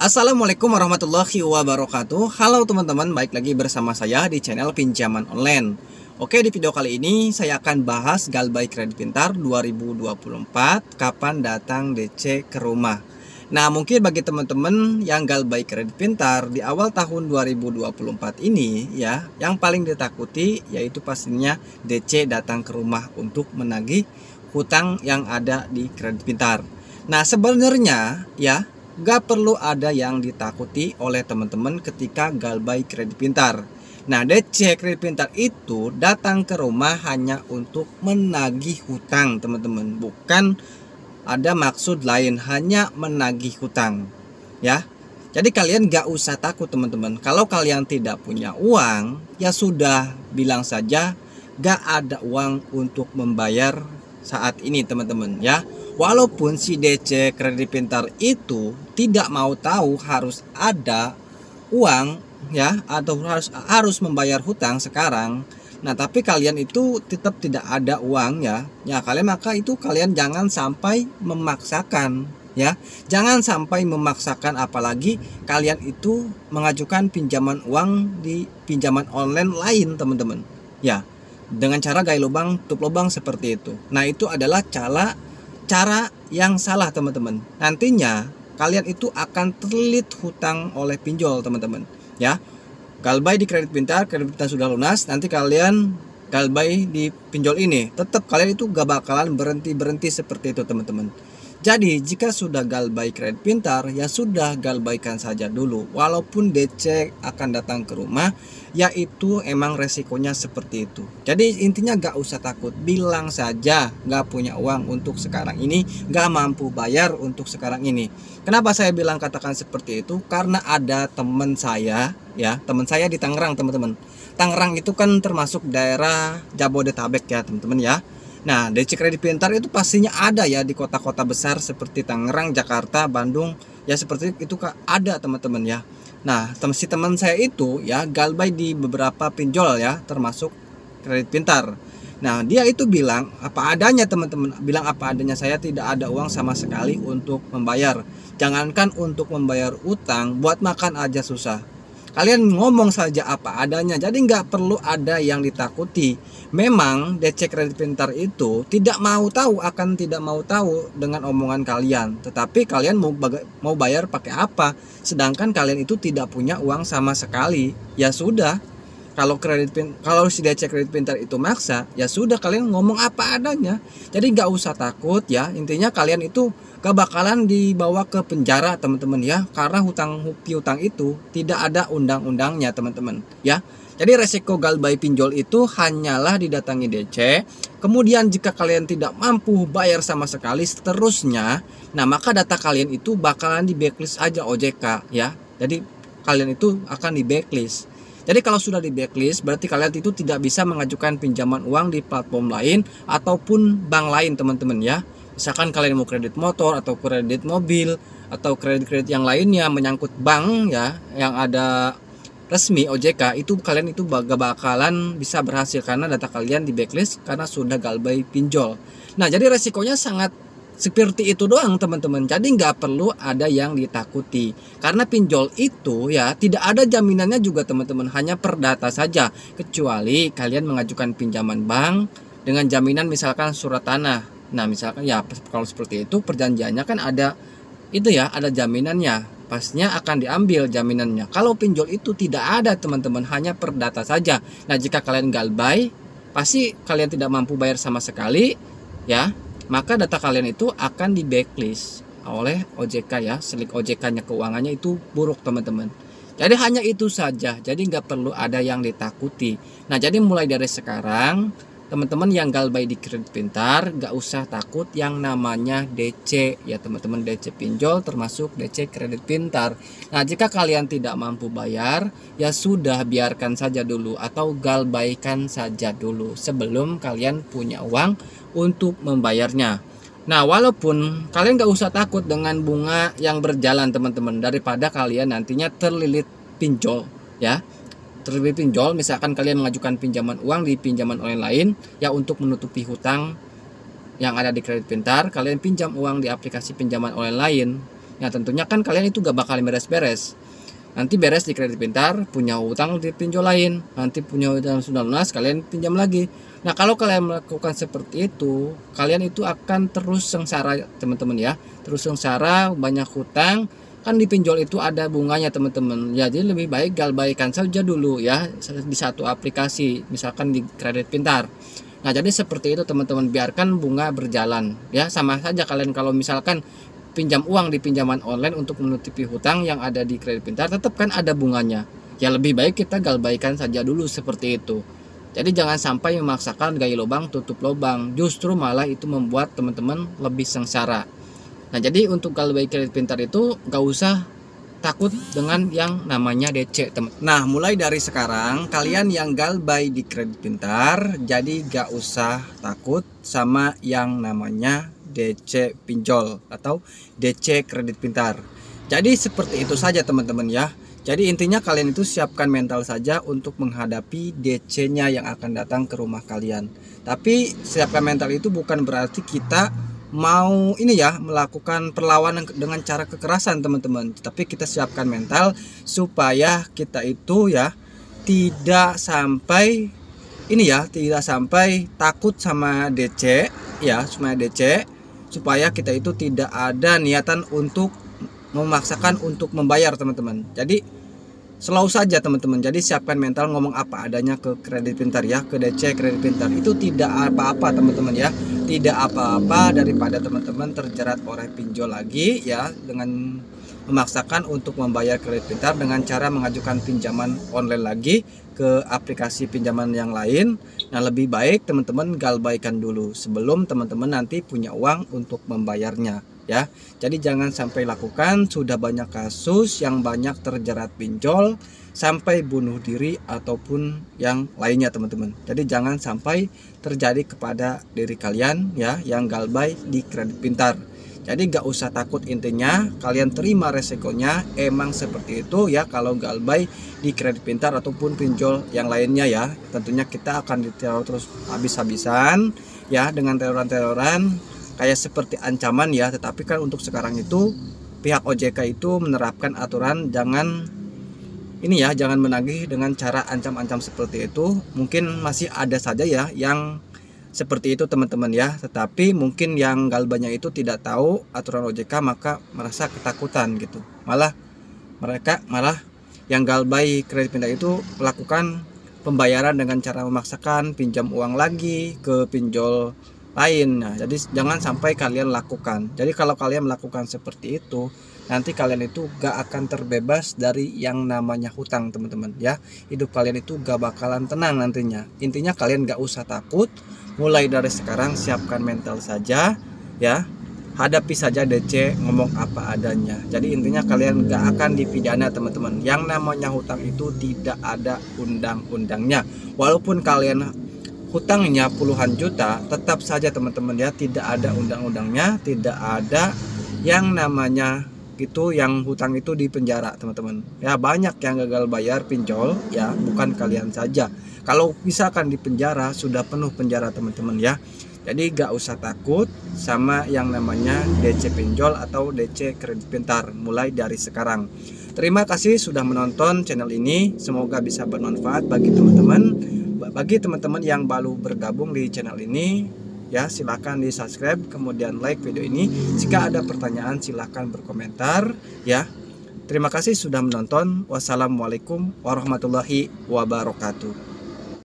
Assalamualaikum warahmatullahi wabarakatuh. Halo teman-teman, baik lagi bersama saya di channel pinjaman online. Oke, di video kali ini saya akan bahas Galbay Kredit Pintar 2024, kapan datang DC ke rumah. Nah, mungkin bagi teman-teman yang Galbay Kredit Pintar di awal tahun 2024 ini ya, yang paling ditakuti yaitu pastinya DC datang ke rumah untuk menagih hutang yang ada di Kredit Pintar. Nah, sebenarnya ya, gak perlu ada yang ditakuti oleh teman-teman ketika Galbay Kredit Pintar. Nah, DC Kredit Pintar itu datang ke rumah hanya untuk menagih hutang teman-teman, bukan ada maksud lain, hanya menagih hutang ya. Jadi kalian gak usah takut teman-teman. Kalau kalian tidak punya uang, ya sudah, bilang saja gak ada uang untuk membayar saat ini teman-teman ya. Walaupun si DC Kredit Pintar itu tidak mau tahu harus ada uang ya, atau harus membayar hutang sekarang. Nah, tapi kalian itu tetap tidak ada uang ya. Ya, maka itu kalian jangan sampai memaksakan ya. Jangan sampai memaksakan, apalagi kalian itu mengajukan pinjaman uang di pinjaman online lain teman-teman. Ya, dengan cara gali lubang tutup lubang seperti itu. Nah, itu adalah cara yang salah teman-teman. Nantinya kalian itu akan terlilit hutang oleh pinjol teman-teman ya. Galbay di Kredit Pintar sudah lunas, nanti kalian Galbay di pinjol ini, tetap kalian itu gak bakalan berhenti seperti itu teman-teman. Jadi jika sudah Galbay Kredit Pintar, ya sudah galbaikan saja dulu. Walaupun DC akan datang ke rumah, yaitu emang resikonya seperti itu. Jadi intinya gak usah takut, bilang saja gak punya uang untuk sekarang ini, gak mampu bayar untuk sekarang ini. Kenapa saya bilang katakan seperti itu? Karena ada teman saya ya, teman saya di Tangerang teman-teman. Tangerang itu kan termasuk daerah Jabodetabek ya teman-teman ya. Nah, DC Kredit Pintar itu pastinya ada ya di kota-kota besar seperti Tangerang, Jakarta, Bandung, ya seperti itu ada teman-teman ya. Nah, si teman saya itu ya galbay di beberapa pinjol ya, termasuk Kredit Pintar. Nah, dia itu bilang apa adanya teman-teman, bilang apa adanya, saya tidak ada uang sama sekali untuk membayar. Jangankan untuk membayar utang, buat makan aja susah. Kalian ngomong saja apa adanya, jadi nggak perlu ada yang ditakuti. Memang DC Kredit Pintar itu tidak mau tahu dengan omongan kalian. Tetapi kalian mau bayar pakai apa? Sedangkan kalian itu tidak punya uang sama sekali. Ya sudah, kalau si DC Kredit Pintar itu maksa, ya sudah kalian ngomong apa adanya. Jadi nggak usah takut ya. Intinya kalian itu gak bakalan dibawa ke penjara teman-teman ya, karena hutang piutang itu tidak ada undang-undangnya teman-teman ya. Jadi resiko galbay pinjol itu hanyalah didatangi DC. Kemudian jika kalian tidak mampu bayar sama sekali seterusnya, nah maka data kalian itu bakalan di backlist aja OJK ya. Jadi kalian itu akan di backlist. Jadi kalau sudah di backlist, berarti kalian itu tidak bisa mengajukan pinjaman uang di platform lain ataupun bank lain teman-teman ya. Misalkan kalian mau kredit motor atau kredit mobil atau kredit-kredit yang lainnya menyangkut bank ya, yang ada resmi OJK, itu kalian itu gak bakalan bisa berhasil karena data kalian di backlist karena sudah galbay pinjol. Nah, jadi resikonya sangat seperti itu doang teman-teman. Jadi nggak perlu ada yang ditakuti, karena pinjol itu ya tidak ada jaminannya juga teman-teman, hanya per data saja, kecuali kalian mengajukan pinjaman bank dengan jaminan misalkan surat tanah. Nah, misalkan ya kalau seperti itu perjanjiannya kan ada itu ya, ada jaminannya, pastinya akan diambil jaminannya. Kalau pinjol itu tidak ada teman-teman, hanya per data saja. Nah, jika kalian galbay, pasti kalian tidak mampu bayar sama sekali ya, maka data kalian itu akan di backlist oleh OJK ya. Selik OJK-nya keuangannya itu buruk teman-teman. Jadi hanya itu saja, jadi nggak perlu ada yang ditakuti. Nah, jadi mulai dari sekarang teman-teman yang galbay di Kredit Pintar gak usah takut yang namanya DC ya teman-teman, DC pinjol termasuk DC Kredit Pintar. Nah, jika kalian tidak mampu bayar, ya sudah biarkan saja dulu atau galbaikan saja dulu sebelum kalian punya uang untuk membayarnya. Nah, walaupun kalian gak usah takut dengan bunga yang berjalan teman-teman, daripada kalian nantinya terlilit pinjol ya. Terlebih pinjol, misalkan kalian mengajukan pinjaman uang di pinjaman online lain ya untuk menutupi hutang yang ada di Kredit Pintar, kalian pinjam uang di aplikasi pinjaman online lain Nah tentunya kan kalian itu gak bakal beres-beres. Nanti beres di kredit pintar, punya utang di pinjol lain, nanti punya utang sudah lunas, kalian pinjam lagi. Nah kalau kalian melakukan seperti itu, kalian itu akan terus sengsara teman-teman ya, terus sengsara, banyak hutang. Kan di pinjol itu ada bunganya teman-teman. Jadi lebih baik galbaikan saja dulu ya di satu aplikasi, misalkan di kredit pintar. Nah jadi seperti itu teman-teman, biarkan bunga berjalan ya. Sama saja kalian kalau misalkan pinjam uang di pinjaman online untuk menutupi hutang yang ada di kredit pintar, tetap kan ada bunganya. Ya lebih baik kita galbaikan saja dulu seperti itu. Jadi jangan sampai memaksakan gali lubang tutup lubang, justru malah itu membuat teman-teman lebih sengsara. Nah jadi untuk galbai kredit pintar itu gak usah takut dengan yang namanya DC teman. Nah mulai dari sekarang kalian yang galbay di kredit pintar, jadi gak usah takut sama yang namanya DC pinjol atau DC kredit pintar. Jadi seperti itu saja teman-teman ya. Jadi intinya kalian itu siapkan mental saja untuk menghadapi DC-nya yang akan datang ke rumah kalian. Tapi siapkan mental itu bukan berarti kita mau ini ya melakukan perlawanan dengan cara kekerasan teman-teman. Tapi kita siapkan mental supaya kita itu ya tidak sampai ini ya, tidak sampai takut sama DC ya, sama DC, supaya kita itu tidak ada niatan untuk memaksakan untuk membayar teman-teman. Jadi slow saja teman-teman. Jadi siapkan mental ngomong apa adanya ke kredit pintar ya, ke DC kredit pintar. Itu tidak apa-apa teman-teman ya. Tidak apa-apa daripada teman-teman terjerat oleh pinjol lagi ya, dengan memaksakan untuk membayar kredit pintar dengan cara mengajukan pinjaman online lagi ke aplikasi pinjaman yang lain. Nah lebih baik teman-teman galbaikan dulu sebelum teman-teman nanti punya uang untuk membayarnya ya. Jadi jangan sampai lakukan, sudah banyak kasus yang banyak terjerat pinjol sampai bunuh diri ataupun yang lainnya teman-teman. Jadi jangan sampai terjadi kepada diri kalian ya yang galbay di kredit pintar. Jadi gak usah takut, intinya kalian terima resikonya, emang seperti itu ya kalau galbay di kredit pintar ataupun pinjol yang lainnya ya. Tentunya kita akan diteror terus habis-habisan ya dengan teroran-teroran kayak seperti ancaman ya. Tetapi kan untuk sekarang itu pihak OJK itu menerapkan aturan jangan ini ya, jangan menagih dengan cara ancam-ancam seperti itu. Mungkin masih ada saja ya yang seperti itu teman-teman ya, tetapi mungkin yang galbanya itu tidak tahu aturan OJK maka merasa ketakutan gitu. Malah yang galbay kredit pintar itu melakukan pembayaran dengan cara memaksakan pinjam uang lagi ke pinjol lain. Nah, jadi jangan sampai kalian lakukan. Jadi kalau kalian melakukan seperti itu, nanti kalian itu gak akan terbebas dari yang namanya hutang teman-teman ya. Hidup kalian itu gak bakalan tenang nantinya. Intinya kalian gak usah takut. Mulai dari sekarang siapkan mental saja ya, hadapi saja DC, ngomong apa adanya. Jadi intinya kalian gak akan dipidana teman-teman. Yang namanya hutang itu tidak ada undang-undangnya. Walaupun kalian hutangnya puluhan juta, tetap saja teman-teman ya tidak ada undang-undangnya, tidak ada yang namanya itu yang hutang itu di penjara teman-teman ya. Banyak yang gagal bayar pinjol ya, bukan kalian saja. Kalau misalkan di penjara, sudah penuh penjara teman-teman ya. Jadi gak usah takut sama yang namanya DC pinjol atau DC kredit pintar mulai dari sekarang. Terima kasih sudah menonton channel ini, semoga bisa bermanfaat bagi teman-teman. Bagi teman-teman yang baru bergabung di channel ini ya, silahkan di subscribe kemudian like video ini. Jika ada pertanyaan silahkan berkomentar ya. Terima kasih sudah menonton. Wassalamualaikum warahmatullahi wabarakatuh.